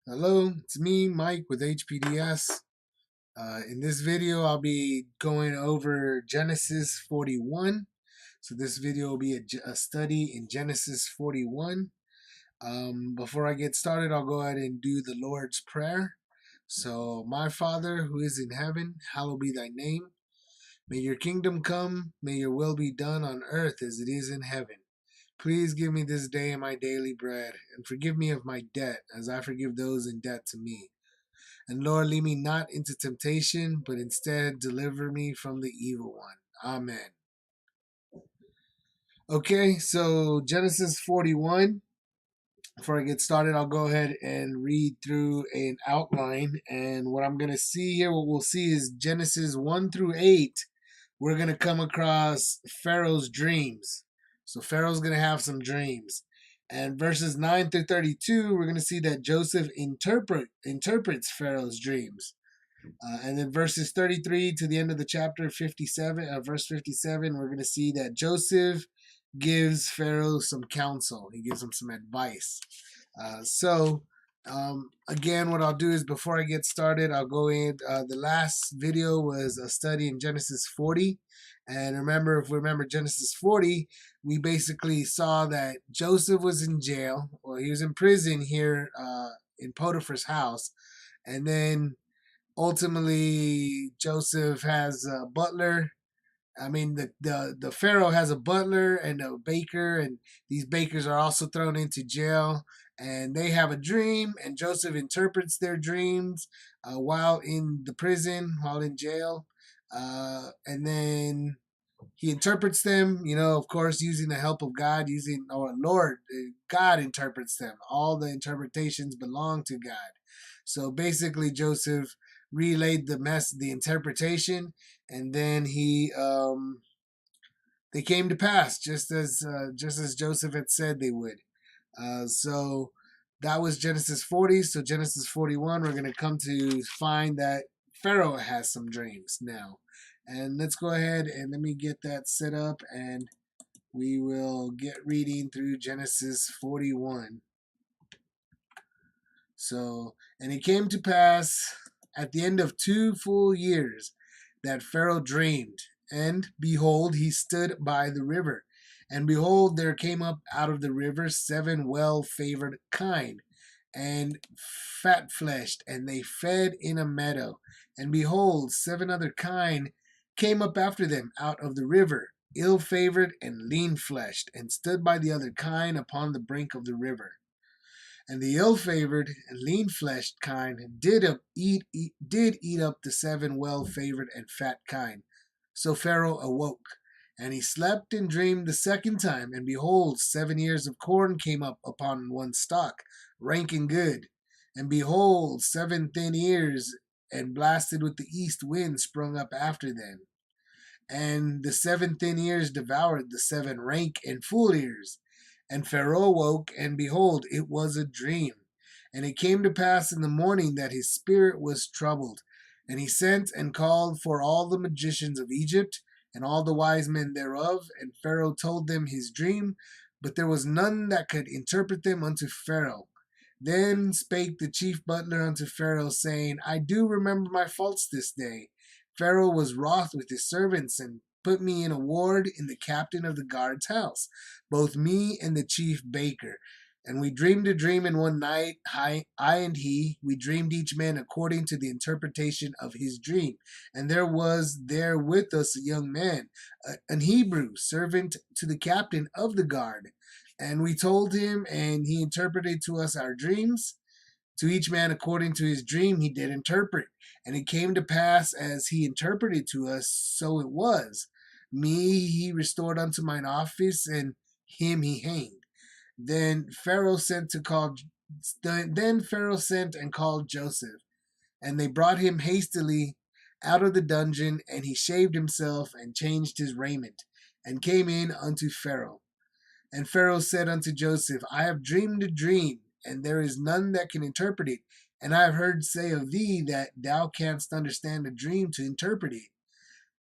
Hello, it's me, Mike, with HPDS. In this video, I'll be going over Genesis 41. So this video will be a study in Genesis 41. Before I get started, I'll go ahead and do the Lord's Prayer. So, my Father, who is in heaven, hallowed be thy name. May your kingdom come, may your will be done on earth as it is in heaven. Please give me this day my daily bread, and forgive me of my debt, as I forgive those in debt to me. And Lord, lead me not into temptation, but instead deliver me from the evil one. Amen. Okay, so Genesis 41. Before I get started, I'll go ahead and read through an outline. And what I'm going to see here, what we'll see is Genesis 1 through 8. We're going to come across Pharaoh's dreams. So Pharaoh's going to have some dreams. And verses 9 through 32, we're going to see that Joseph interprets Pharaoh's dreams. And then verses 33 to the end of the chapter 57, verse 57, we're going to see that Joseph gives Pharaoh some counsel. He gives him some advice. Again, what I'll do is before I get started, I'll go in. The last video was a study in Genesis 40. And if we remember Genesis 40, we basically saw that Joseph was in jail, or he was in prison here in Potiphar's house. And then ultimately, Joseph has a butler. I mean, the Pharaoh has a butler and a baker, and these bakers are also thrown into jail. And they have a dream, and Joseph interprets their dreams while in the prison, while in jail. And then he interprets them, of course, using the help of God, God interprets them. All the interpretations belong to God. So basically, Joseph relayed the interpretation, and then they came to pass just as Joseph had said they would. So that was Genesis 40. So Genesis 41, we're going to come to find that Pharaoh has some dreams now. And let's go ahead and let me get that set up, and we will get reading through Genesis 41. So, and it came to pass at the end of 2 full years that Pharaoh dreamed, and behold, he stood by the river. And behold, there came up out of the river 7 well-favored kine, and fat-fleshed, and they fed in a meadow. And behold, 7 other kine came up after them out of the river, ill-favored and lean-fleshed, and stood by the other kine upon the brink of the river. And the ill-favored and lean-fleshed kine did eat up the 7 well-favored and fat kine. So Pharaoh awoke, and he slept and dreamed the second time, and behold, 7 ears of corn came up upon one stalk, rank and good. And behold, 7 thin ears, and blasted with the east wind, sprung up after them. And the 7 thin ears devoured the 7 rank and full ears. And Pharaoh awoke, and behold, it was a dream. And it came to pass in the morning that his spirit was troubled. And he sent and called for all the magicians of Egypt, and all the wise men thereof. And Pharaoh told them his dream, but there was none that could interpret them unto Pharaoh. Then spake the chief butler unto Pharaoh, saying, I do remember my faults this day. Pharaoh was wroth with his servants, and put me in a ward in the captain of the guard's house, both me and the chief baker. And we dreamed a dream in one night, I and he. We dreamed each man according to the interpretation of his dream. And there was there with us a young man, an Hebrew, servant to the captain of the guard. And we told him, and he interpreted to us our dreams. To each man according to his dream he did interpret. And it came to pass as he interpreted to us, so it was. Me he restored unto mine office, and him he hanged. Then Pharaoh sent and called Joseph, and they brought him hastily out of the dungeon, and he shaved himself and changed his raiment, and came in unto Pharaoh. And Pharaoh said unto Joseph, I have dreamed a dream, and there is none that can interpret it. And I have heard say of thee that thou canst understand a dream to interpret it.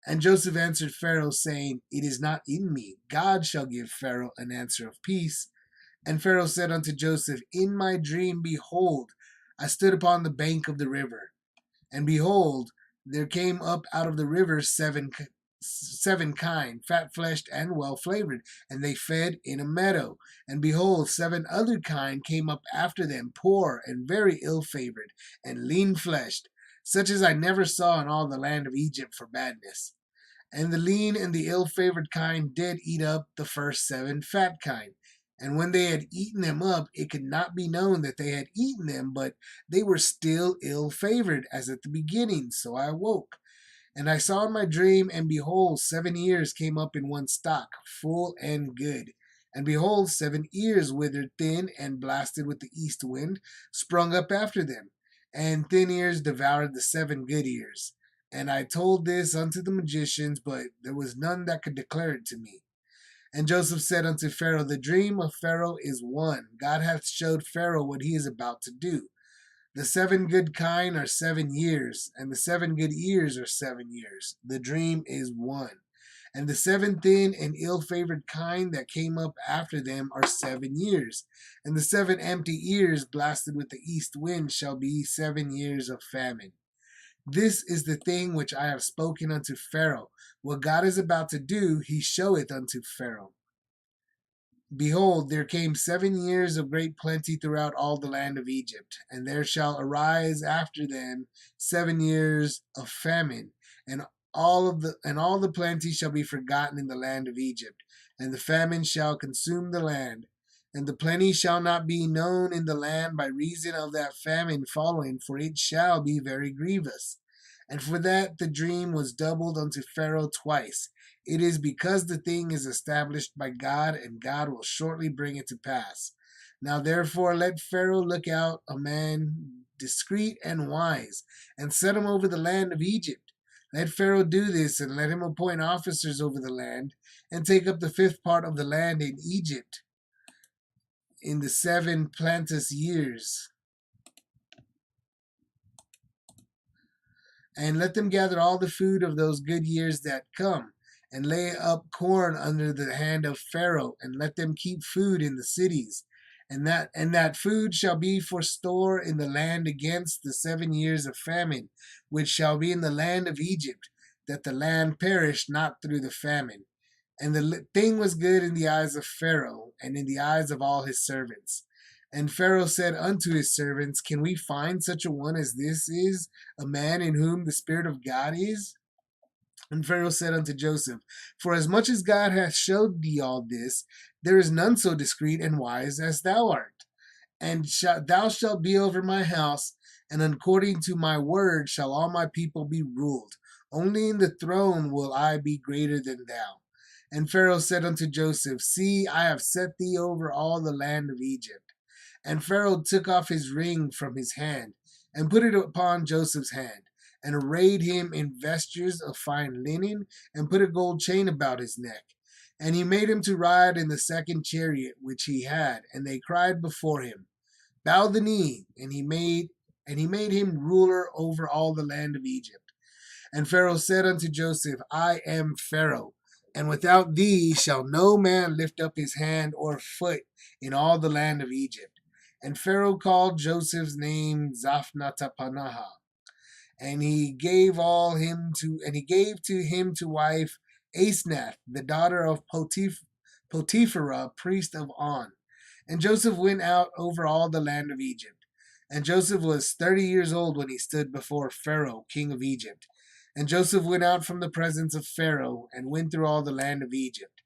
And Joseph answered Pharaoh, saying, It is not in me. God shall give Pharaoh an answer of peace. And Pharaoh said unto Joseph, In my dream, behold, I stood upon the bank of the river, and behold, there came up out of the river seven kine, fat fleshed and well flavored, and they fed in a meadow. And behold, seven other kine came up after them, poor and very ill favored, and lean fleshed, such as I never saw in all the land of Egypt for badness. And the lean and the ill favored kine did eat up the first seven fat kine. And when they had eaten them up, it could not be known that they had eaten them, but they were still ill favored, as at the beginning. So I awoke. And I saw in my dream, and behold, 7 ears came up in one stalk, full and good. And behold, 7 ears withered thin and blasted with the east wind, sprung up after them. And thin ears devoured the 7 good ears. And I told this unto the magicians, but there was none that could declare it to me. And Joseph said unto Pharaoh, the dream of Pharaoh is one. God hath showed Pharaoh what he is about to do. The 7 good kine are 7 years, and the 7 good ears are 7 years. The dream is one. And the 7 thin and ill-favored kine that came up after them are 7 years. And the 7 empty ears blasted with the east wind shall be 7 years of famine. This is the thing which I have spoken unto Pharaoh. What God is about to do, he showeth unto Pharaoh. Behold, there came 7 years of great plenty throughout all the land of Egypt, and there shall arise after them 7 years of famine, and all the plenty shall be forgotten in the land of Egypt, and the famine shall consume the land, and the plenty shall not be known in the land by reason of that famine following, for it shall be very grievous. And for that the dream was doubled unto Pharaoh twice. It is because the thing is established by God, and God will shortly bring it to pass. Now therefore let Pharaoh look out a man discreet and wise, and set him over the land of Egypt. Let Pharaoh do this, and let him appoint officers over the land, and take up the 5th part of the land in Egypt in the 7 plenteous years. And let them gather all the food of those good years that come, and lay up corn under the hand of Pharaoh, and let them keep food in the cities. And that food shall be for store in the land against the 7 years of famine, which shall be in the land of Egypt, that the land perish not through the famine. And the thing was good in the eyes of Pharaoh, and in the eyes of all his servants. And Pharaoh said unto his servants, can we find such a one as this is, a man in whom the Spirit of God is? And Pharaoh said unto Joseph, for as much as God hath showed thee all this, there is none so discreet and wise as thou art. And thou shalt be over my house, and according to my word shall all my people be ruled. Only in the throne will I be greater than thou. And Pharaoh said unto Joseph, see, I have set thee over all the land of Egypt. And Pharaoh took off his ring from his hand, and put it upon Joseph's hand, and arrayed him in vestures of fine linen, and put a gold chain about his neck. And he made him to ride in the 2nd chariot which he had, and they cried before him, bow the knee, and he made him ruler over all the land of Egypt. And Pharaoh said unto Joseph, I am Pharaoh, and without thee shall no man lift up his hand or foot in all the land of Egypt. And Pharaoh called Joseph's name Zaphnath-Paaneah, and he gave to him to wife Asenath, the daughter of Potiphera, priest of On. And Joseph went out over all the land of Egypt. And Joseph was 30 years old when he stood before Pharaoh, king of Egypt. And Joseph went out from the presence of Pharaoh, and went through all the land of Egypt.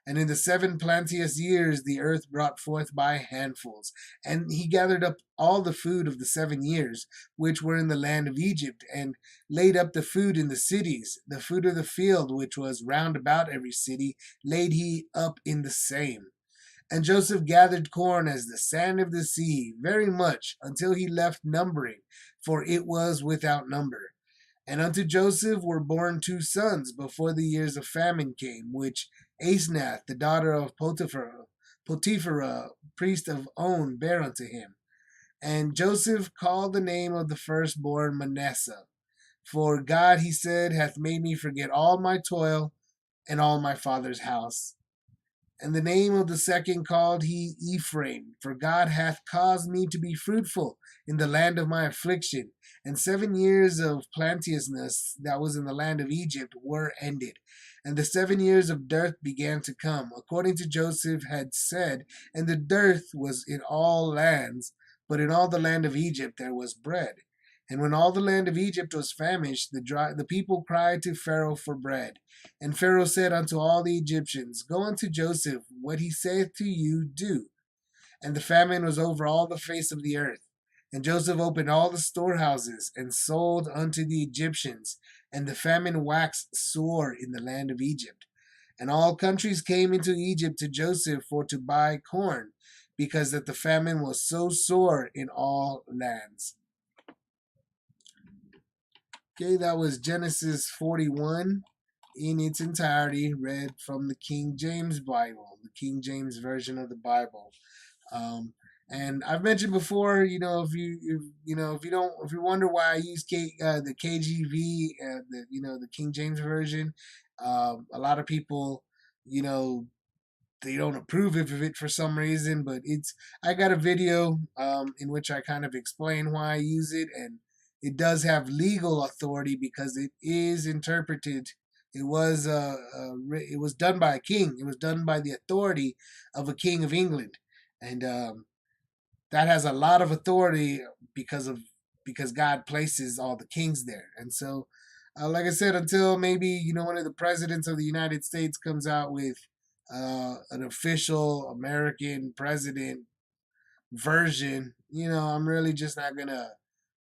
And in the 7 plenteous years the earth brought forth by handfuls. And he gathered up all the food of the 7 years, which were in the land of Egypt, and laid up the food in the cities. The food of the field, which was round about every city, laid he up in the same. And Joseph gathered corn as the sand of the sea, very much, until he left numbering, for it was without number. And unto Joseph were born 2 sons before the years of famine came, which Asenath, the daughter of Potiphera, priest of On, bare unto him. And Joseph called the name of the firstborn Manasseh. For God, he said, hath made me forget all my toil and all my father's house. And the name of the second called he Ephraim, for God hath caused me to be fruitful in the land of my affliction. And 7 years of plenteousness that was in the land of Egypt were ended. And the 7 years of dearth began to come, according to Joseph had said, and the dearth was in all lands, but in all the land of Egypt there was bread. And when all the land of Egypt was famished, the people cried to Pharaoh for bread. And Pharaoh said unto all the Egyptians, Go unto Joseph, what he saith to you, do. And the famine was over all the face of the earth. And Joseph opened all the storehouses, and sold unto the Egyptians. And the famine waxed sore in the land of Egypt. And all countries came into Egypt to Joseph for to buy corn, because that the famine was so sore in all lands. Okay, that was Genesis 41 in its entirety, read from the King James Bible, the King James version of the Bible. And I've mentioned before, if you wonder why I use the KJV, the King James version, a lot of people, they don't approve of it for some reason, but I got a video in which I kind of explain why I use it, and it does have legal authority because it is interpreted. It was done by a king. It was done by the authority of a king of England, and that has a lot of authority because God places all the kings there. And so, like I said, until maybe one of the presidents of the United States comes out with an official American president version, I'm really just not gonna.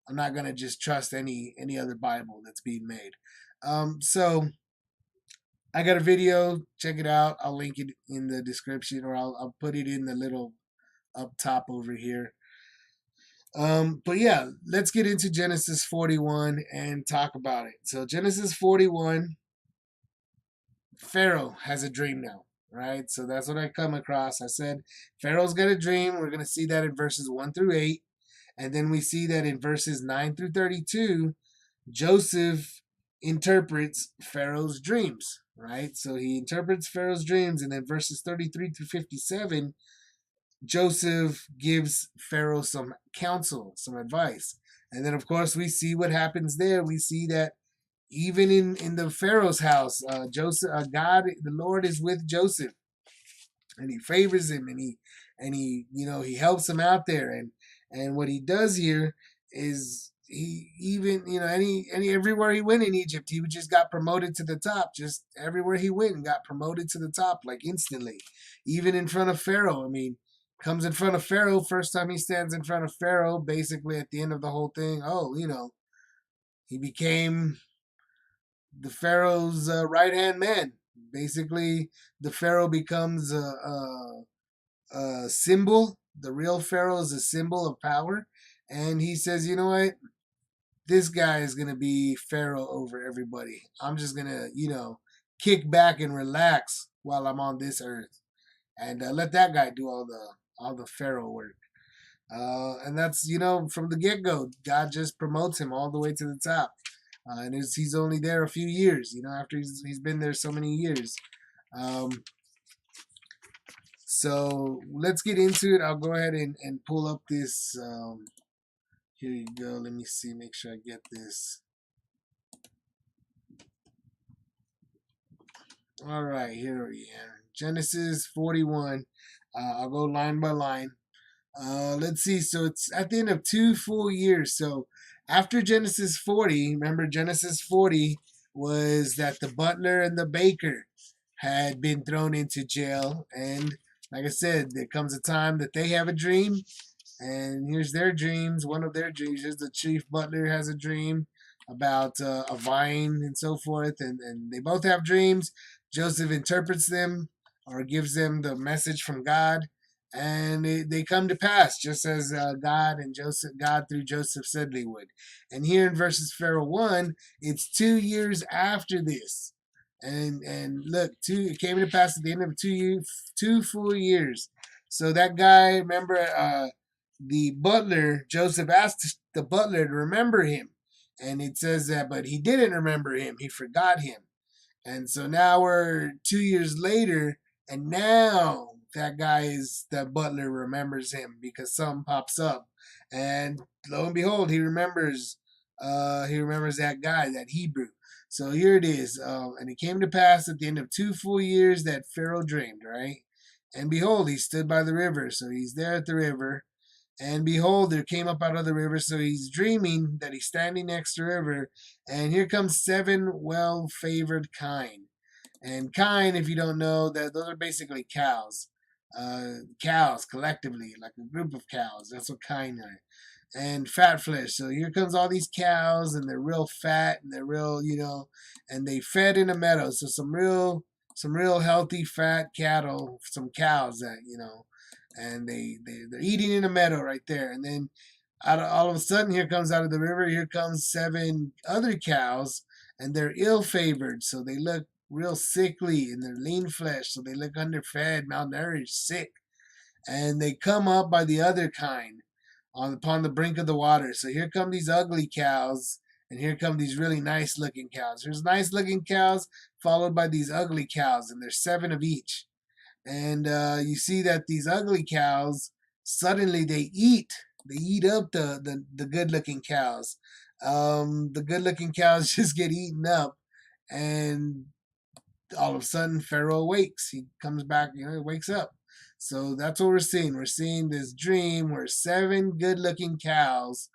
I'm not gonna just trust any other Bible that's being made. So I got a video. Check it out. I'll link it in the description, or I'll put it in the little up top over here. But yeah, let's get into Genesis 41 and talk about it. So Genesis 41, Pharaoh has a dream now, right? So that's what I come across. I said Pharaoh's got a dream. We're gonna see that in verses 1 through 8. And then we see that in verses 9 through 32, Joseph interprets Pharaoh's dreams, right? So he interprets Pharaoh's dreams. And then verses 33 through 57, Joseph gives Pharaoh some counsel, some advice. And then, of course, we see what happens there. We see that even in the Pharaoh's house, God, the Lord is with Joseph, and he favors him, and he helps him out there. And what he does here is he even, everywhere he went in Egypt, he just got promoted to the top. Just everywhere he went and got promoted to the top, like instantly. Even in front of Pharaoh. I mean, comes in front of Pharaoh, first time he stands in front of Pharaoh, basically at the end of the whole thing, he became the Pharaoh's right-hand man. Basically, the Pharaoh becomes a symbol. The real Pharaoh is a symbol of power. And he says, you know what? This guy is going to be Pharaoh over everybody. I'm just going to, kick back and relax while I'm on this earth. And let that guy do all the Pharaoh work. And that's, from the get-go, God just promotes him all the way to the top. And he's only there a few years, after he's been there so many years. So let's get into it. I'll go ahead and pull up this. Here you go. Let me see. Make sure I get this. All right. Here we are. Genesis 41. I'll go line by line. Let's see. So it's at the end of 2 full years. So after Genesis 40, remember Genesis 40 was that the butler and the baker had been thrown into jail. And like I said, there comes a time that they have a dream. And here's their dreams. One of their dreams is the chief butler has a dream about a vine and so forth. And they both have dreams. Joseph interprets them or gives them the message from God. And they come to pass just as God through Joseph said they would. And here in verses Pharaoh 1, it's 2 years after this. And look, it came to pass at the end of 2 full years. So that guy, remember, the butler, Joseph asked the butler to remember him. And it says that, but he didn't remember him. He forgot him. And so now we're 2 years later, And now that butler remembers him because something pops up, and lo and behold, he remembers that guy, that Hebrew. So here it is. And it came to pass at the end of 2 full years that Pharaoh dreamed, right? And behold, he stood by the river. So he's there at the river. And behold, there came up out of the river. So he's dreaming that he's standing next to the river. And here comes 7 well-favored kine. And kine, if you don't know, that those are basically cows. Cows collectively, like a group of cows. That's what kine are. And fat flesh. So here comes all these cows, and they're real fat, and they're real, and they fed in a meadow. So some real healthy fat cattle, some cows that and they're eating in a meadow right there. And then all of a sudden, here comes out of the river, here comes 7 other cows, and they're ill favored. So they look real sickly, and they're lean flesh. So they look underfed, malnourished, sick, and they come up by the other kind upon the brink of the water. So here come these ugly cows, and here come these really nice looking cows. There's nice looking cows followed by these ugly cows, and there's 7 of each. And you see that these ugly cows suddenly they eat up the good looking cows. The good looking cows just get eaten up, and all of a sudden Pharaoh awakes. He comes back, he wakes up. So that's what we're seeing. We're seeing this dream where 7 good-looking cows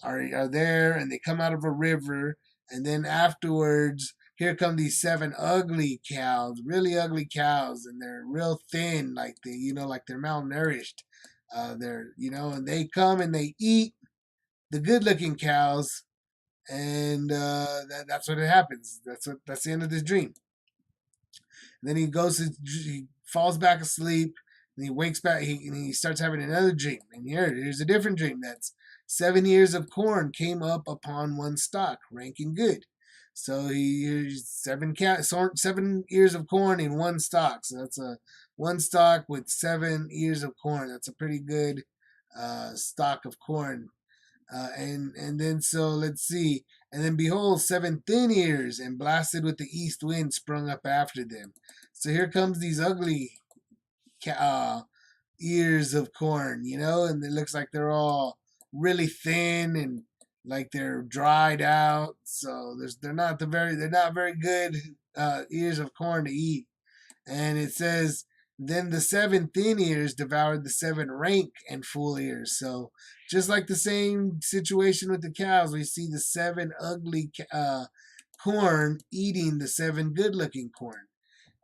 are there, and they come out of a river, and then afterwards, here come these 7 ugly cows, really ugly cows, and they're real thin, like they're malnourished. And they come and they eat the good-looking cows, and that's what it happens. That's the end of this dream. Then he falls back asleep, and he wakes back, and he starts having another dream. And here's a different dream. That's 7 ears of corn came up upon one stalk, ranking good. So he hears 7 ears of corn in one stalk. So that's a one stalk with 7 ears of corn. That's a pretty good stalk of corn. And then so let's see. And then behold, 7 thin ears and blasted with the east wind sprung up after them. So here comes these ugly ears of corn, and it looks like they're all really thin and like they're dried out. So they're not very good ears of corn to eat. And it says, then the 7 thin ears devoured the 7 rank and full ears. So just like the same situation with the cows, we see the 7 ugly corn eating the 7 good-looking corn.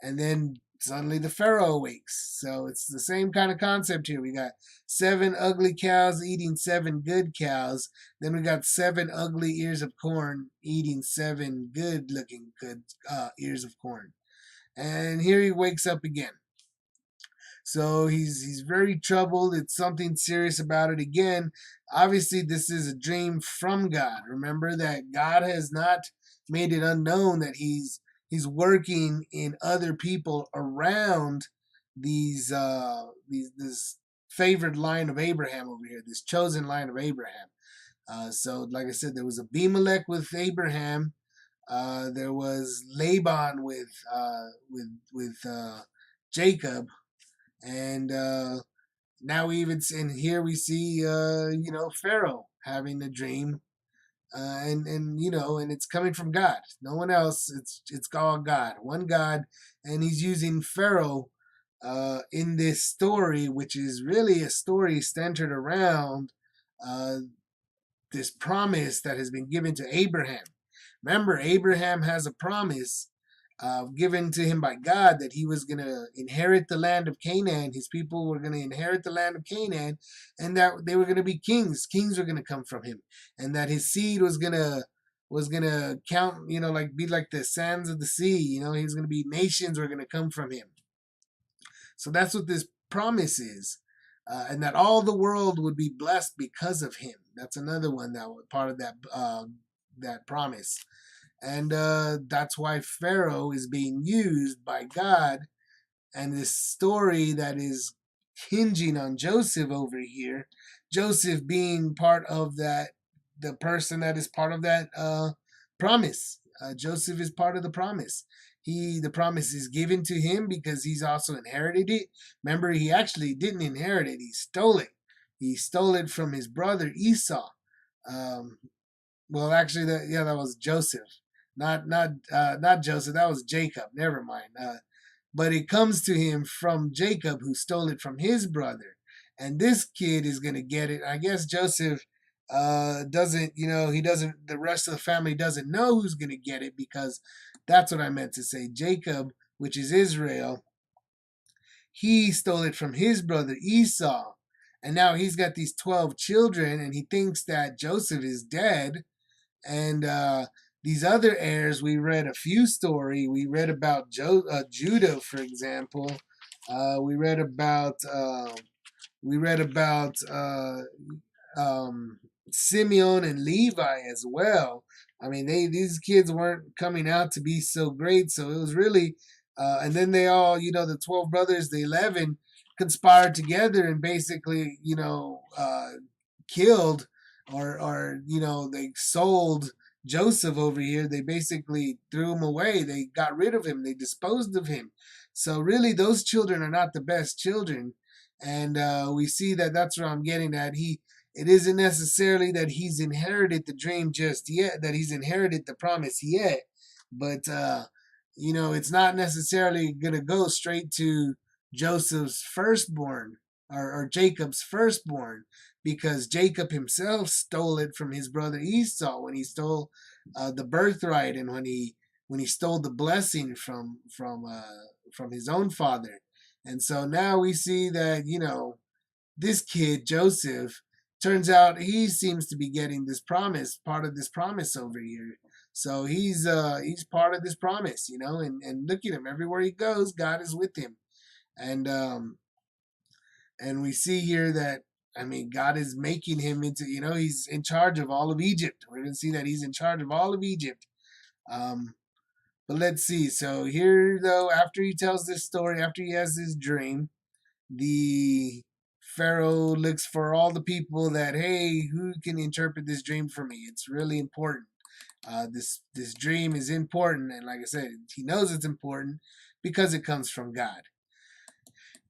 And then suddenly the Pharaoh awakes. So it's the same kind of concept here. We got 7 ugly cows eating 7 good cows. Then we got 7 ugly ears of corn eating 7 good-looking ears of corn. And here he wakes up again. So he's very troubled. It's something serious about it again. Obviously, this is a dream from God. Remember that God has not made it unknown that he's working in other people around this favored line of Abraham over here, this chosen line of Abraham. So, like I said, there was Abimelech with Abraham. There was Laban with Jacob, and now here we see Pharaoh having a dream, and it's coming from God. No one else. It's all God, one God, and He's using Pharaoh in this story, which is really a story centered around uh, this promise that has been given to Abraham. Remember, Abraham has a promise given to him by God that he was going to inherit the land of Canaan. His people were going to inherit the land of Canaan, and that they were going to be kings. Kings were going to come from him, and that his seed was going to count, be like the sands of the sea. He was going to be nations were going to come from him. So that's what this promise is. And that all the world would be blessed because of him. That's another one that was part of that promise. And that's why Pharaoh is being used by God. And this story that is hinging on Joseph over here, Joseph being part of that, the person that is part of that promise. Joseph is part of the promise. the promise is given to him because he's also inherited it. Remember, he actually didn't inherit it; he stole it. He stole it from his brother Esau. Um, well, actually, that was Joseph, not Joseph. That was Jacob. Never mind. But it comes to him from Jacob, who stole it from his brother, and this kid is gonna get it. I guess Joseph doesn't, he doesn't. The rest of the family doesn't know who's gonna get it because that's what I meant to say. Jacob, which is Israel, he stole it from his brother Esau, and now he's got these 12 children, and he thinks that Joseph is dead and these other heirs, we read a few stories. We read about Judah, for example. We read about um, Simeon and Levi as well. I mean, these kids weren't coming out to be so great, so it was really. And then they all, the 12 brothers, the 11, conspired together and basically, killed or they sold Joseph over here. They basically threw him away. They got rid of him. They disposed of him. So really, those children are not the best children, and we see that that's what I'm getting at. It isn't necessarily that he's inherited the dream just yet, that he's inherited the promise yet, but it's not necessarily gonna go straight to Joseph's firstborn or Jacob's firstborn because Jacob himself stole it from his brother Esau when he stole the birthright and when he stole the blessing from his own father. And so now we see that this kid Joseph turns out he seems to be getting this promise, part of this promise over here. So he's part of this promise, and look at him everywhere he goes, God is with him, and we see here that I mean God is making him into he's in charge of all of Egypt. We're gonna see that he's in charge of all of Egypt. Um, but let's see. So here though, after he tells this story, after he has this dream, the Pharaoh looks for all the people that hey, who can interpret this dream for me? It's really important. This dream is important, and like I said, he knows it's important because it comes from God.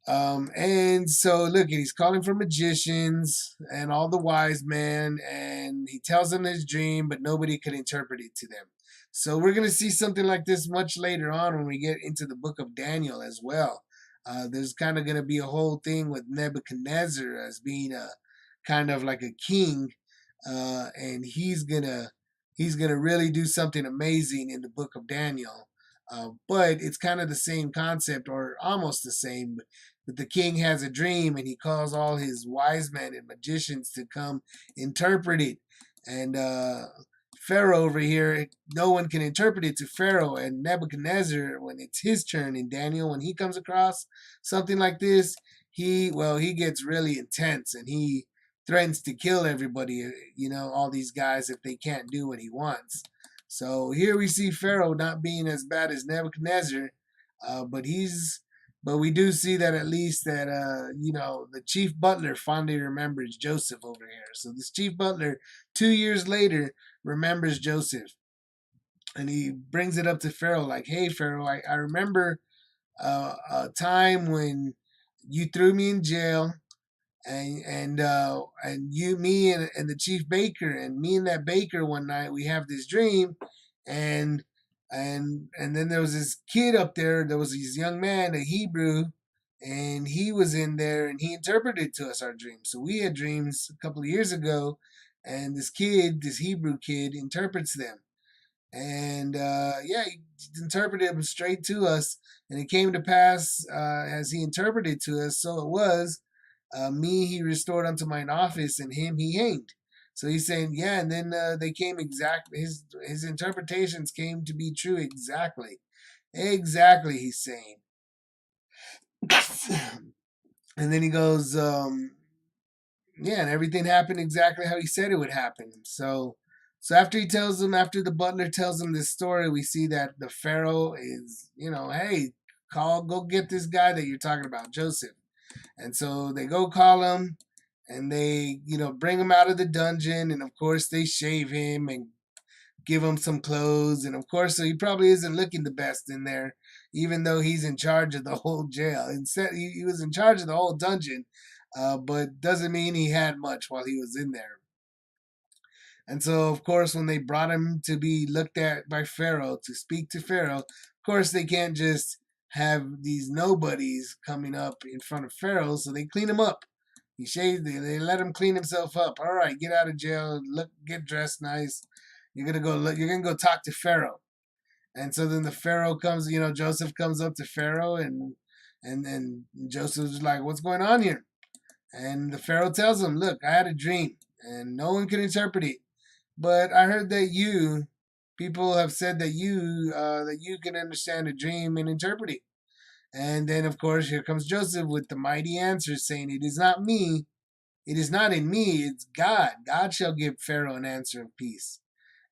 And so look, he's calling for magicians and all the wise men, and he tells them his dream, but nobody could interpret it to them. So we're going to see something like this much later on when we get into the book of Daniel as well. There's kind of going to be a whole thing with Nebuchadnezzar as being a kind of like a king, and he's gonna really do something amazing in the book of Daniel. But it's kind of the same concept, or almost the same. But the king has a dream, and he calls all his wise men and magicians to come interpret it. And Pharaoh over here, no one can interpret it to Pharaoh. And Nebuchadnezzar, when it's his turn in Daniel, when he comes across something like this, he gets really intense, and he threatens to kill everybody, all these guys if they can't do what he wants. So here we see Pharaoh not being as bad as Nebuchadnezzar, but we do see that at least that the chief butler finally remembers Joseph over here. So this chief butler 2 years later remembers Joseph, and he brings it up to Pharaoh like, "Hey Pharaoh, I remember a time when you threw me in jail, and you, me, and the chief baker, and me and that baker one night we have this dream, and then there was this kid up there. There was this young man, a Hebrew, and he was in there, and he interpreted to us our dreams. So we had dreams a couple of years ago, and this kid, this Hebrew kid, interprets them." And yeah, he interpreted them straight to us, and it came to pass as he interpreted to us, so it was. Me he restored unto mine office, and him he hanged. So he's saying, yeah, and then they came exactly. His interpretations came to be true exactly, exactly. He's saying, and then he goes, yeah, and everything happened exactly how he said it would happen. So after after the butler tells him this story, we see that the Pharaoh is, hey, go get this guy that you're talking about, Joseph. And so they go call him, and they, bring him out of the dungeon, and of course they shave him and give him some clothes, and of course, so he probably isn't looking the best in there, even though he's in charge of the whole jail. Instead, he was in charge of the whole dungeon, but doesn't mean he had much while he was in there. And so, of course, when they brought him to be looked at by Pharaoh, to speak to Pharaoh, of course, they can't just have these nobodies coming up in front of Pharaoh, so they clean him up. He shaved. They let him clean himself up. All right, get out of jail. Look, get dressed nice. You're gonna go. You're gonna go talk to Pharaoh. And so then the Pharaoh comes. Joseph comes up to Pharaoh, and then Joseph's like, "What's going on here?" And the Pharaoh tells him, "Look, I had a dream, and no one can interpret it. But I heard that people have said that you can understand a dream and interpret it." And then, of course, here comes Joseph with the mighty answer, saying, "It is not me. It is not in me. It's God. God shall give Pharaoh an answer of peace."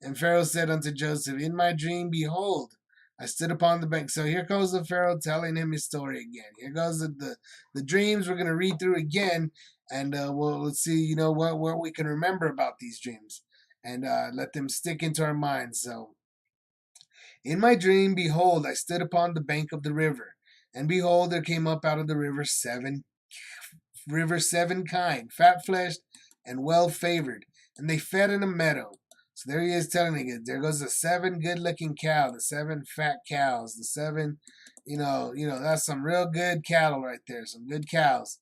And Pharaoh said unto Joseph, "In my dream, behold, I stood upon the bank." So here goes the Pharaoh telling him his story again. Here goes the dreams we're going to read through again, and let's see, what we can remember about these dreams, and let them stick into our minds. So, in my dream, behold, I stood upon the bank of the river, and behold, there came up out of the river seven kine, fat fleshed and well favored, and they fed in a meadow. So there he is telling it. There goes the seven good looking cow, the seven fat cows, the seven, that's some real good cattle right there, some good cows.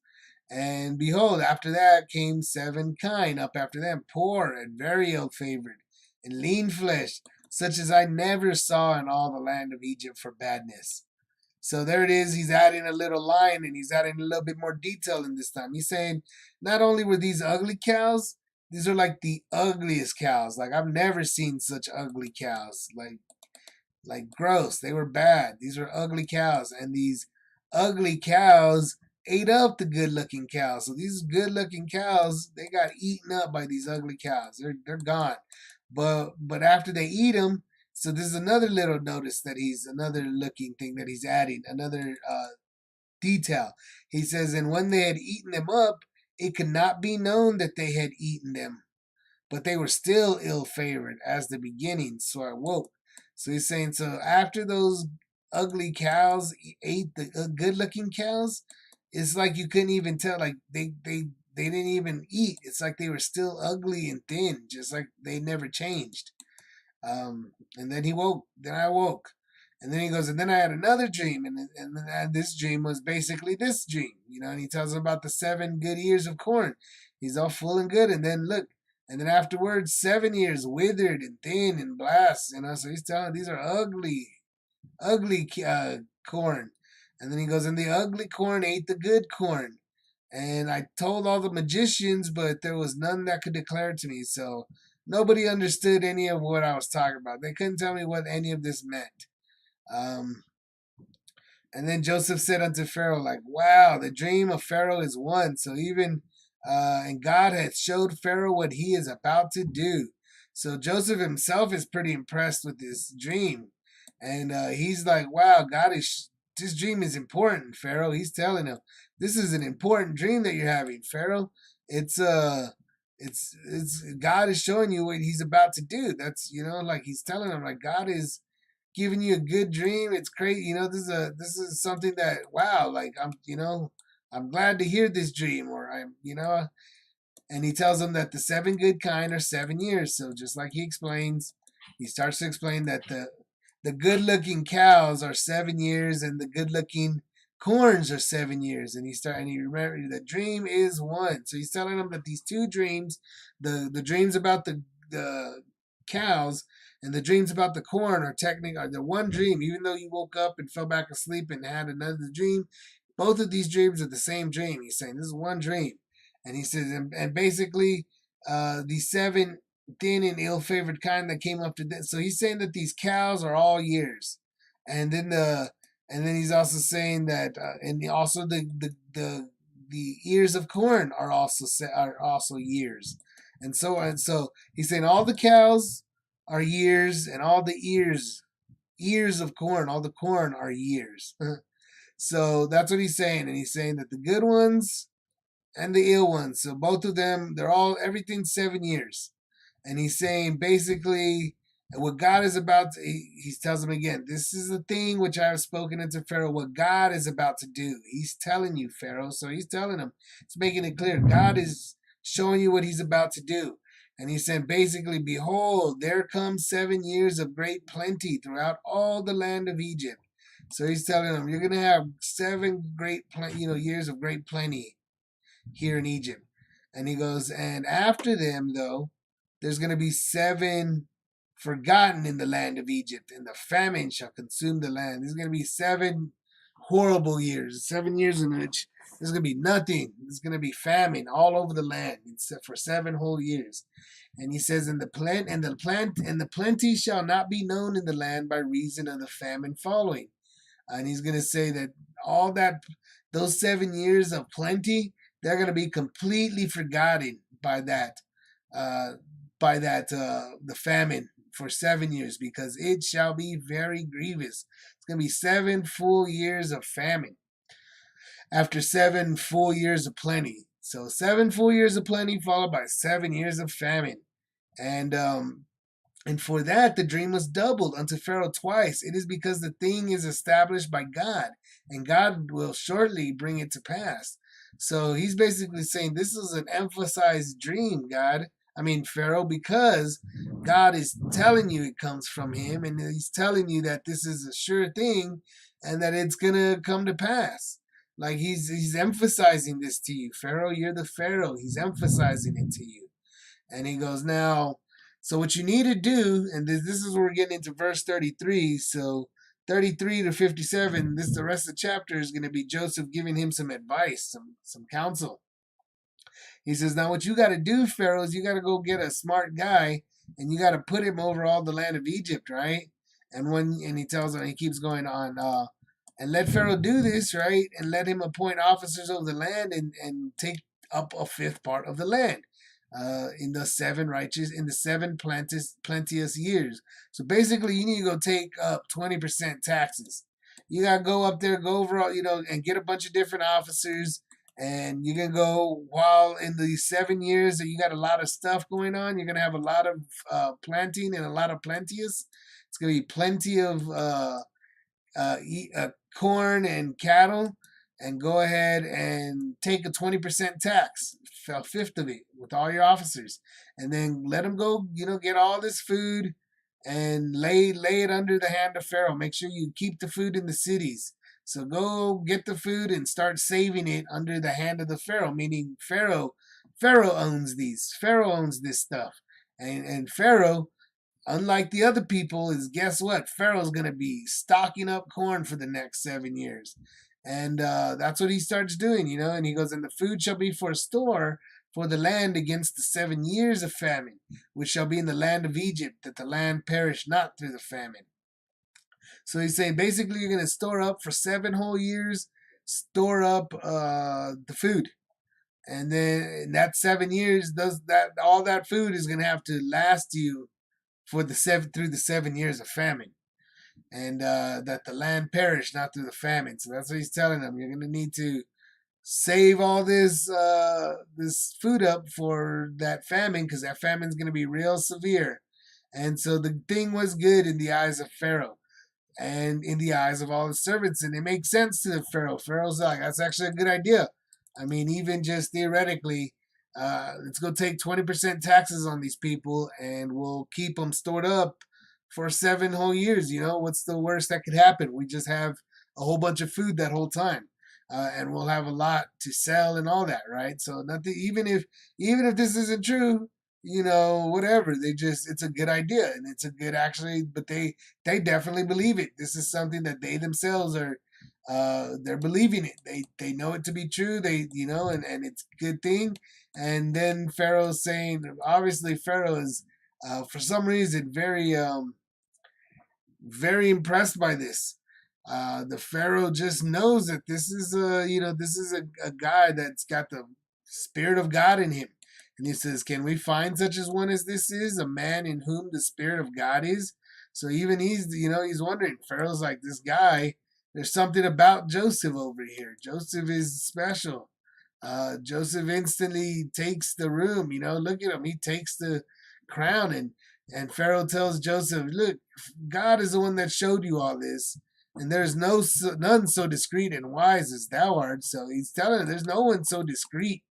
And behold, after that came seven kine up after them, poor and very ill favored, and lean fleshed, such as I never saw in all the land of Egypt for badness. So there it is. He's adding a little line, and he's adding a little bit more detail in this time. He's saying not only were these ugly cows, these are like the ugliest cows. Like I've never seen such ugly cows. Like gross. They were bad. These were ugly cows, and these ugly cows ate up the good-looking cows. So these good-looking cows, they got eaten up by these ugly cows. They're gone. But after they eat them, so this is another little notice that he's another looking thing that he's adding, another detail. He says, and when they had eaten them up, it could not be known that they had eaten them, but they were still ill favored as the beginning. So I woke. So he's saying, so after those ugly cows ate the good looking cows, it's like you couldn't even tell. Like they didn't even eat. It's like they were still ugly and thin, just like they never changed. And then he woke. Then I woke. And then he goes, and then I had another dream, and this dream was basically this dream, and he tells him about the 7 good ears of corn. He's all full and good, and then look, and then afterwards 7 years withered and thin and blast, so he's telling these are ugly, ugly corn. And then he goes, and the ugly corn ate the good corn. And I told all the magicians, but there was none that could declare it to me, so nobody understood any of what I was talking about. They couldn't tell me what any of this meant. Um, and then Joseph said unto Pharaoh, like, wow, the dream of Pharaoh is one. So even, and God hath showed Pharaoh what he is about to do. So Joseph himself is pretty impressed with this dream. And he's like, wow, this dream is important, Pharaoh. He's telling him, this is an important dream that you're having, Pharaoh. It's God is showing you what he's about to do. That's, like he's telling him, like, God is giving you a good dream. It's great. This is something that, wow, like I'm glad to hear this dream, or and he tells them that the 7 good kind are 7 years. So just like he explains, he starts to explain that the good looking cows are 7 years and the good looking corns are 7 years. And he remember the dream is one. So he's telling them that these 2 dreams, the dreams about the cows and the dreams about the corn are the one dream. Even though you woke up and fell back asleep and had another dream, both of these dreams are the same dream. He's saying this is one dream. And he says, and basically, these 7 thin and ill-favored kind that came up to this. So he's saying that these cows are all years, and then he's also saying that, and also the ears of corn are also years, and so on. So he's saying all the cows are years, and all the ears of corn, all the corn are years. So that's what he's saying, and he's saying that the good ones and the ill ones. So both of them, everything's 7 years. And he's saying basically, And what God is about to, he tells him again, this is the thing which I have spoken unto Pharaoh, what God is about to do. He's telling you, Pharaoh. So he's telling him, he's making it clear. God is showing you what he's about to do. And he said, basically, behold, there comes 7 years of great plenty throughout all the land of Egypt. So he's telling them, you're going to have years of great plenty here in Egypt. And he goes, and after them, though, there's going to be 7 forgotten in the land of Egypt, and the famine shall consume the land. There's going to be 7 horrible years, 7 years in which there's going to be nothing. There's going to be famine all over the land, except for 7 whole years. And he says, and the plenty shall not be known in the land by reason of the famine following. And he's going to say that those 7 years of plenty, they're going to be completely forgotten by the famine for 7 years, because it shall be very grievous. It's going to be 7 full years of famine after 7 full years of plenty. So 7 full years of plenty followed by 7 years of famine. And for that, the dream was doubled unto Pharaoh twice. It is because the thing is established by God, and God will shortly bring it to pass. So he's basically saying this is an emphasized dream, Pharaoh, because God is telling you it comes from him, and he's telling you that this is a sure thing and that it's going to come to pass. Like he's emphasizing this to you. Pharaoh, you're the Pharaoh. He's emphasizing it to you. And he goes, now, so what you need to do, and this is where we're getting into verse 33. So 33 to 57, the rest of the chapter is going to be Joseph giving him some advice, some counsel. He says, now what you got to do, Pharaoh, is you got to go get a smart guy, and you got to put him over all the land of Egypt, right? And he tells him, he keeps going on, and let Pharaoh do this, right? And let him appoint officers over the land and take up a fifth part of the land. In the 7 plenteous years. So basically, you need to go take up 20% taxes. You gotta go up there, go over all, and get a bunch of different officers, and you're gonna go while in the 7 years that you got a lot of stuff going on. You're gonna have a lot of planting and a lot of plenteous. It's gonna be plenty of corn and cattle. And go ahead and take a 20% tax, a fifth of it, with all your officers, and then let them go. Get all this food and lay it under the hand of Pharaoh. Make sure you keep the food in the cities. So go get the food and start saving it under the hand of the Pharaoh. Meaning Pharaoh owns these. Pharaoh owns this stuff, and Pharaoh, unlike the other people, is, guess what? Pharaoh's going to be stocking up corn for the next 7 years. And that's what he starts doing, and he goes, and the food shall be for a store for the land against the 7 years of famine, which shall be in the land of Egypt, that the land perish not through the famine. So he's saying, basically, you're going to store up for 7 whole years, store up the food. And then in that 7 years, all that food is going to have to last you through the 7 years of famine. And that the land perish not through the famine. So that's what he's telling them. You're going to need to save all this food up for that famine, because that famine is going to be real severe. And so the thing was good in the eyes of Pharaoh and in the eyes of all the servants, and it makes sense to the Pharaoh. Pharaoh's like, that's actually a good idea. Even just theoretically, let's go take 20% taxes on these people, and we'll keep them stored up for 7 whole years. What's the worst that could happen? We just have a whole bunch of food that whole time, and we'll have a lot to sell and all that, right? So nothing. Even if this isn't true, whatever. It's a good idea, and it's a good but they definitely believe it. This is something that they themselves are. They're believing it. They know it to be true. And it's a good thing. And then Pharaoh's saying, obviously Pharaoh is, for some reason, very impressed by this. The Pharaoh just knows that this is a guy that's got the Spirit of God in him. And he says, can we find such as one as this is, a man in whom the Spirit of God is? So even he's wondering. Pharaoh's like, this guy, there's something about Joseph over here. Joseph is special. Joseph instantly takes the room. Look at him. He takes the crown, and And Pharaoh tells Joseph, "Look, God is the one that showed you all this, and there's none so discreet and wise as thou art." So he's telling him, "There's no one so discreet."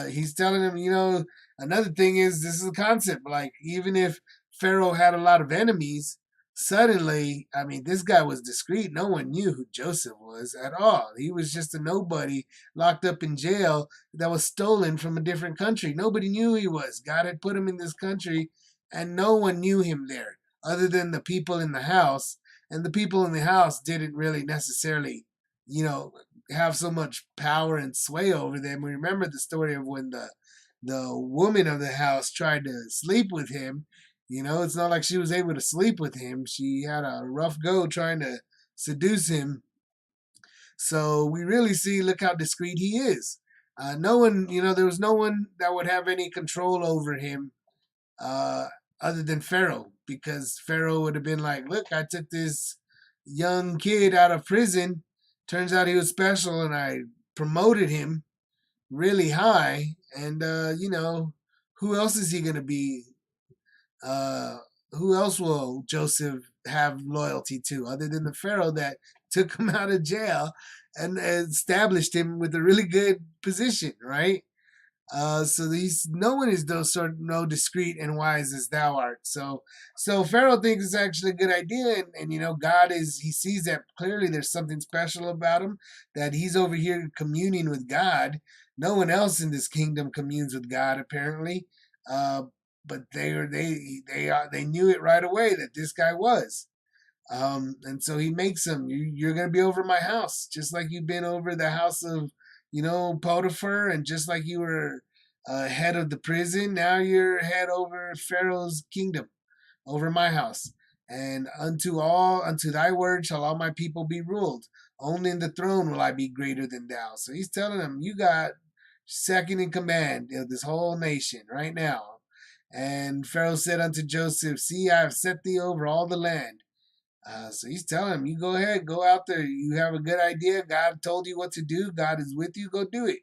He's telling him, another thing is this is a concept. Like even if Pharaoh had a lot of enemies, suddenly, I mean, this guy was discreet. No one knew who Joseph was at all. He was just a nobody locked up in jail that was stolen from a different country. Nobody knew who he was. God had put him in this country, and no one knew him there other than the people in the house. And the people in the house didn't really necessarily, you know, have so much power and sway over them. We remember the story of when the woman of the house tried to sleep with him. It's not like she was able to sleep with him. She had a rough go trying to seduce him. So we really see, look how discreet he is. No one, there was no one that would have any control over him uh, other than Pharaoh, because Pharaoh would have been like, look, I took this young kid out of prison. Turns out he was special, and I promoted him really high. And, who else is he going to be? Uh, who else will Joseph have loyalty to other than the Pharaoh that took him out of jail and established him with a really good position, right? So these no one is those sort of no discreet and wise as thou art. So Pharaoh thinks it's actually a good idea, and God is he sees that clearly there's something special about him, that he's over here communing with God. No one else in this kingdom communes with God apparently, uh, but they knew it right away that this guy was. And so he makes him, you're going to be over my house, just like you've been over the house of, Potiphar, and just like you were head of the prison, now you're head over Pharaoh's kingdom, over my house. And unto thy word shall all my people be ruled. Only in the throne will I be greater than thou. So he's telling him, you got second in command of this whole nation right now. And Pharaoh said unto Joseph, see, I have set thee over all the land. So he's telling him, you go ahead, go out there. You have a good idea. God told you what to do. God is with you. Go do it.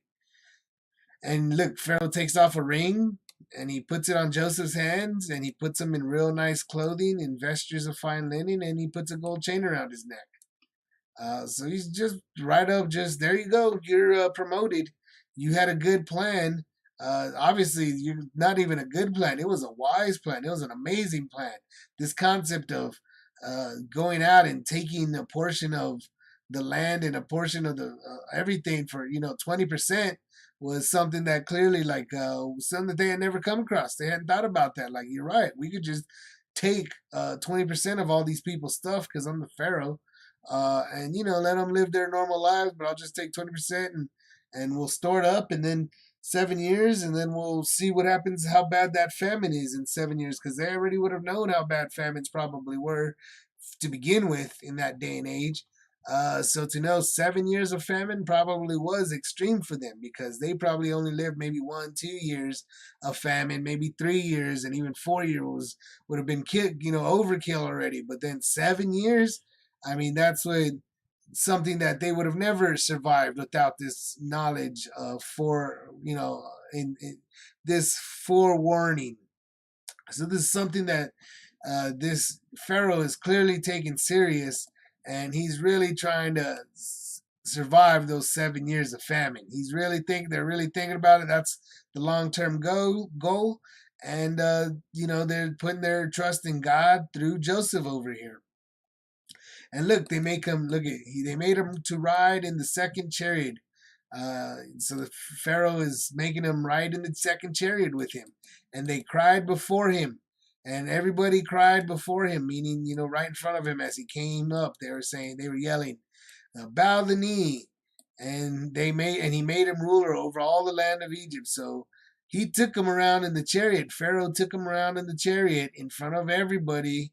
And look, Pharaoh takes off a ring and he puts it on Joseph's hands, and he puts him in real nice clothing and vestures of fine linen, and he puts a gold chain around his neck. So he's just right up, just there you go. You're promoted. You had a good plan. Obviously, you're not even a good plan. It was a wise plan. It was an amazing plan. This concept of going out and taking a portion of the land and a portion of the everything for 20% was something that clearly like something that they had never come across. They hadn't thought about that. Like you're right, we could just take 20% of all these people's stuff because I'm the pharaoh, and let them live their normal lives. But I'll just take 20% and we'll store it up, and then 7 years, and then we'll see what happens, how bad that famine is in 7 years, because they already would have known how bad famines probably were to begin with in that day and age. So to know 7 years of famine probably was extreme for them, because they probably only lived maybe 1, 2 years of famine, maybe 3 years, and even 4 years would have been overkill already. But then 7 years, I mean, that's what something that they would have never survived without this knowledge of in this forewarning. So this is something that this Pharaoh is clearly taking serious, and he's really trying to survive those 7 years of famine. They're really thinking about it. That's the long-term goal, and they're putting their trust in God through Joseph over here. And look, they made him to ride in the second chariot. So the Pharaoh is making him ride in the second chariot with him, and they cried before him, and everybody cried before him, meaning right in front of him as he came up. They were yelling, "Bow the knee," and he made him ruler over all the land of Egypt. So he took him around in the chariot. Pharaoh took him around in the chariot in front of everybody,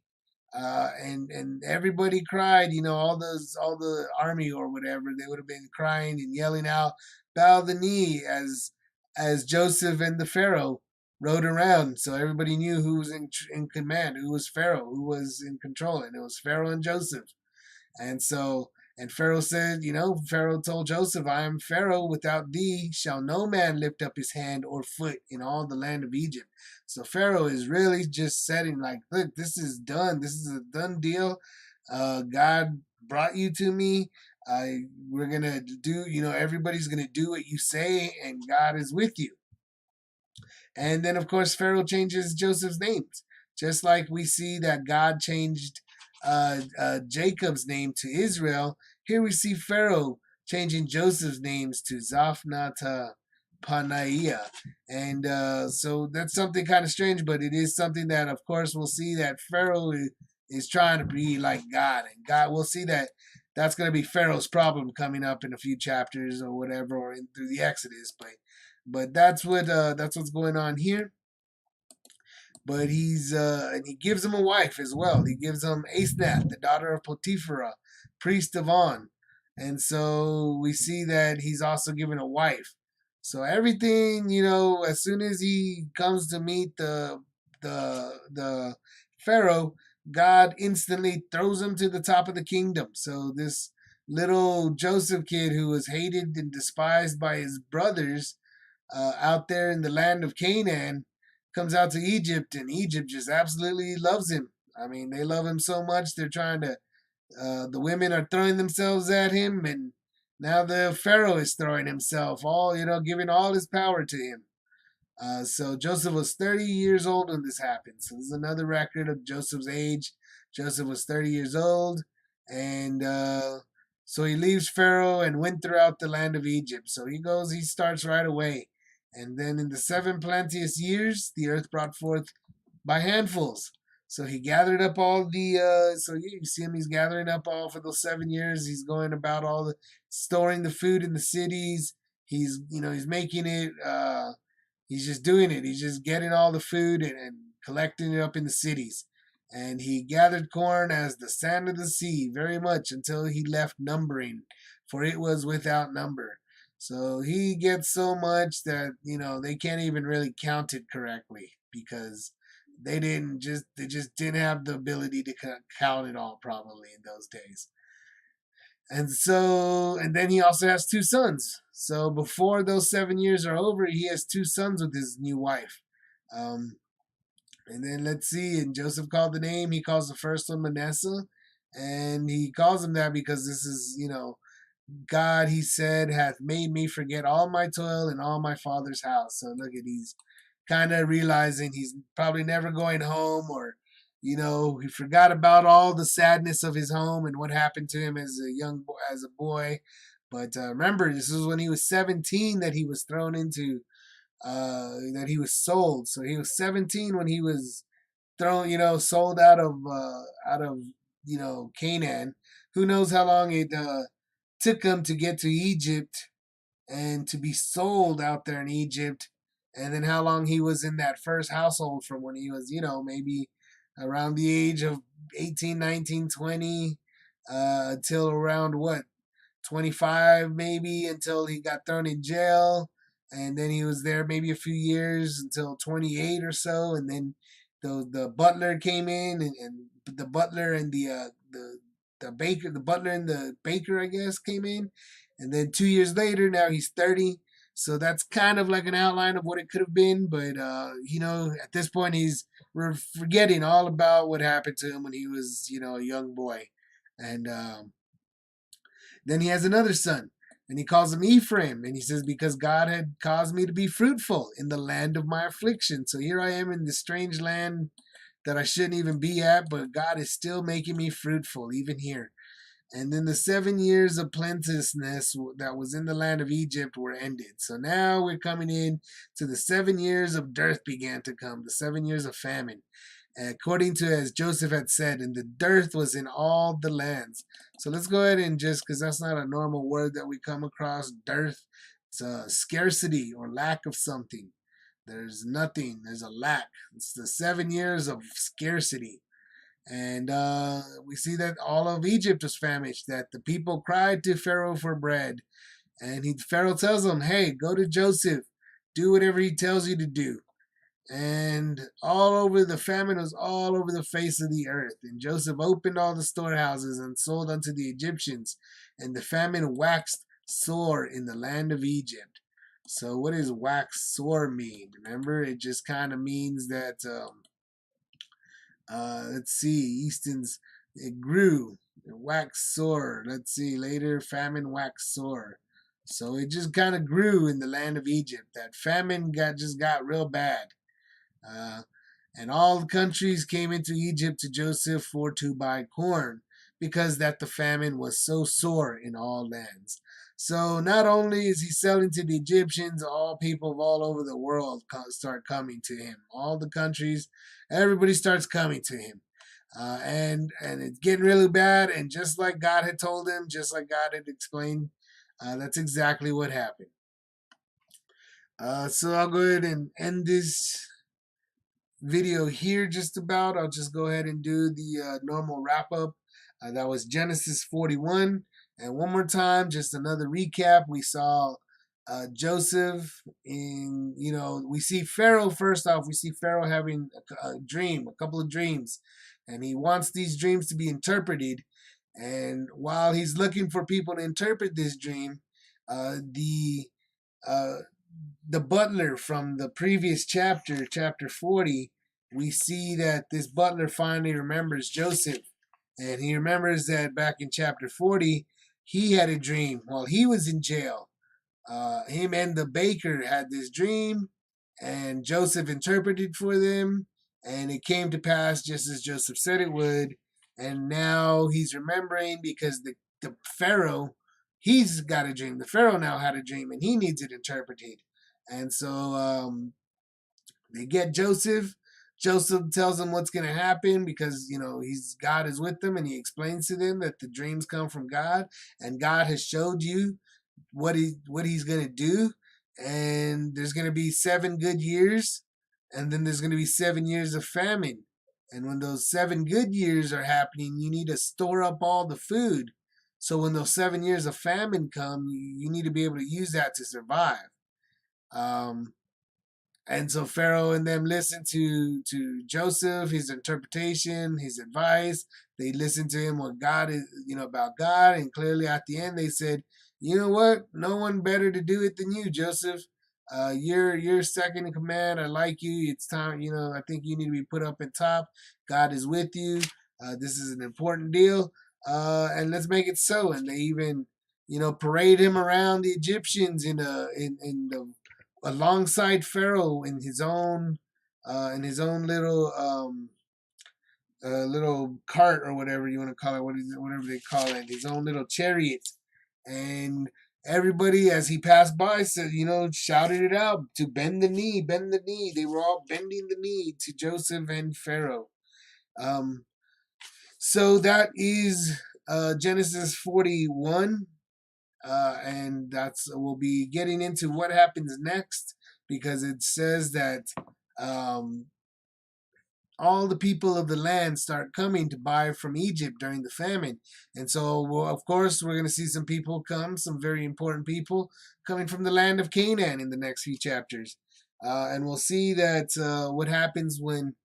and everybody cried. All the army or whatever, they would have been crying and yelling out, "Bow the knee," as Joseph and the Pharaoh rode around. So everybody knew who was in command, who was Pharaoh, who was in control, and it was Pharaoh and Joseph. And so And Pharaoh said, Pharaoh told Joseph, I am Pharaoh. Without thee shall no man lift up his hand or foot in all the land of Egypt. So Pharaoh is really just setting, like, look, this is done. This is a done deal. God brought you to me. We're going to do, everybody's going to do what you say, and God is with you. And then, of course, Pharaoh changes Joseph's names, just like we see that God changed Jacob's name to Israel. Here we see Pharaoh changing Joseph's names to Zaphnath Panaiah. And so that's something kind of strange, but it is something that, of course, we'll see that Pharaoh is trying to be like God. And God, we'll see that that's going to be Pharaoh's problem coming up in a few chapters or whatever, or through the Exodus. But that's what's going on here. But and he gives him a wife as well. He gives him Asenath, the daughter of Potiphar, priest of On. And so we see that he's also given a wife. So everything, as soon as he comes to meet the Pharaoh, God instantly throws him to the top of the kingdom. So this little Joseph kid who was hated and despised by his brothers out there in the land of Canaan comes out to Egypt, and Egypt just absolutely loves him. I mean, they love him so much, they're trying to, the women are throwing themselves at him, and now the Pharaoh is throwing himself, giving all his power to him. So Joseph was 30 years old when this happened. So this is another record of Joseph's age. Joseph was 30 years old, and so he leaves Pharaoh and went throughout the land of Egypt. So he starts right away. And then in the 7 plenteous years, the earth brought forth by handfuls. So he gathered up all so you see him, he's gathering up all for those 7 years. He's going about storing the food in the cities. He's making it, he's just doing it. He's just getting all the food and collecting it up in the cities. And he gathered corn as the sand of the sea, very much until he left numbering, for it was without number. So he gets so much that, they can't even really count it correctly, because they just didn't have the ability to count it all probably in those days. And then he also has 2 sons. So before those 7 years are over, he has 2 sons with his new wife. And then let's see, and Joseph called the name, he calls the first one Manasseh. And he calls him that because this is, God, he said, hath made me forget all my toil in all my father's house. So look at, he's kind of realizing he's probably never going home, or, he forgot about all the sadness of his home and what happened to him as a boy. But remember, this is when he was 17 that he was thrown into, that he was sold. So he was 17 when he was thrown, sold out of Canaan. Who knows how long it took him to get to Egypt and to be sold out there in Egypt, and then how long he was in that first household from when he was, maybe around the age of 18, 19, 20, until around 25 maybe, until he got thrown in jail. And then he was there maybe a few years until 28 or so, and then the butler came in, and the butler and the baker, the butler and the baker, I guess, came in. And then 2 years later, now he's 30. So that's kind of like an outline of what it could have been. But, at this point, we're forgetting all about what happened to him when he was, a young boy. And then he has another son, and he calls him Ephraim. And he says, because God had caused me to be fruitful in the land of my affliction. So here I am in this strange land that I shouldn't even be at, but God is still making me fruitful, even here. And then the 7 years of plenteousness that was in the land of Egypt were ended. So now we're coming in to the 7 years of dearth began to come, the 7 years of famine. According to as Joseph had said, and the dearth was in all the lands. So let's go ahead and because that's not a normal word that we come across, dearth. It's a scarcity or lack of something. There's nothing. There's a lack. It's the 7 years of scarcity. And we see that all of Egypt was famished, that the people cried to Pharaoh for bread. And Pharaoh tells them, hey, go to Joseph. Do whatever he tells you to do. And the famine was all over the face of the earth. And Joseph opened all the storehouses and sold unto the Egyptians and the famine waxed sore in the land of Egypt. So what does wax sore mean? Remember, it just kind of means that, let's see, Easton's, it grew, it waxed sore. Let's see, later famine waxed sore. So it just kind of grew in the land of Egypt. That famine just got real bad. Uh, and all the countries came into Egypt to Joseph for to buy corn, because that the famine was so sore in all lands. So not only is he selling to the Egyptians, all people of all over the world start coming to him. All the countries, everybody starts coming to him. And it's getting really bad. And just like God had told him, just like God had explained, that's exactly what happened. So I'll go ahead and end this video here just about. I'll just go ahead and do the normal wrap up. That was Genesis 41. And one more time, just another recap. We saw Joseph we see Pharaoh first off. We see Pharaoh having a dream, a couple of dreams. And he wants these dreams to be interpreted. And while he's looking for people to interpret this dream, the uh, the butler from the previous chapter, chapter 40, we see that this butler finally remembers Joseph. And he remembers that back in chapter 40, he had a dream while he was in jail. Him and the baker had this dream, and Joseph interpreted for them, and it came to pass just as Joseph said it would. And now he's remembering because the Pharaoh, he's got a dream. The Pharaoh now had a dream, and he needs it interpreted. And so they get Joseph. Joseph tells them what's going to happen because God is with them, and he explains to them that the dreams come from God, and God has showed you what he's going to do. And there's going to be 7 good years, and then there's going to be 7 years of famine. And when those 7 good years are happening, you need to store up all the food. So when those 7 years of famine come, you need to be able to use that to survive. And so Pharaoh and them listen to Joseph, his interpretation, his advice. They listen to him what God is, about God. And clearly at the end they said, you know what? No one better to do it than you, Joseph. You're second in command. I like you. It's time. I think you need to be put up at top. God is with you. This is an important deal. And let's make it so. And they even, parade him around the Egyptians in the alongside Pharaoh in his own little cart, or whatever you want to call it, whatever they call it, his own little chariot. And everybody, as he passed by, said, shouted it out to bend the knee, bend the knee. They were all bending the knee to Joseph and Pharaoh. So that is Genesis 41. And we'll be getting into what happens next, because it says that all the people of the land start coming to buy from Egypt during the famine. And so, of course, we're going to see some people come, some very important people coming from the land of Canaan in the next few chapters. And we'll see that what happens when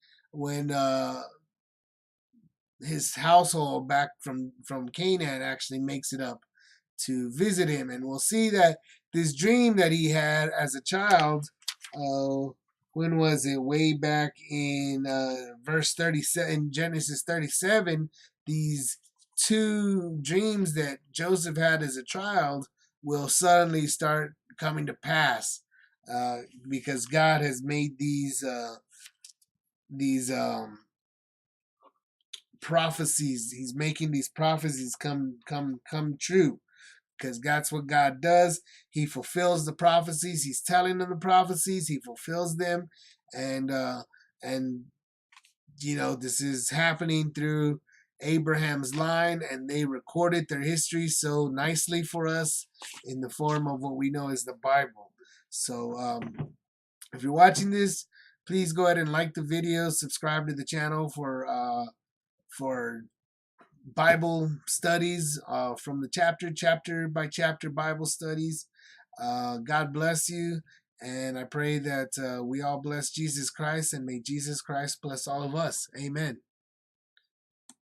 his household back from Canaan actually makes it up to visit him. And we'll see that this dream that he had as a child, when was it? Way back in verse 37, in Genesis 37, these 2 dreams that Joseph had as a child will suddenly start coming to pass, because God has made these prophecies. He's making these prophecies come true, because that's what God does. He fulfills the prophecies. He's telling them the prophecies. He fulfills them, and this is happening through Abraham's line, and they recorded their history so nicely for us in the form of what we know as the Bible. So if you're watching this, please go ahead and like the video, subscribe to the channel for Bible studies, from the chapter by chapter Bible studies. God bless you, and I pray that we all bless Jesus Christ, and may Jesus Christ bless all of us. Amen.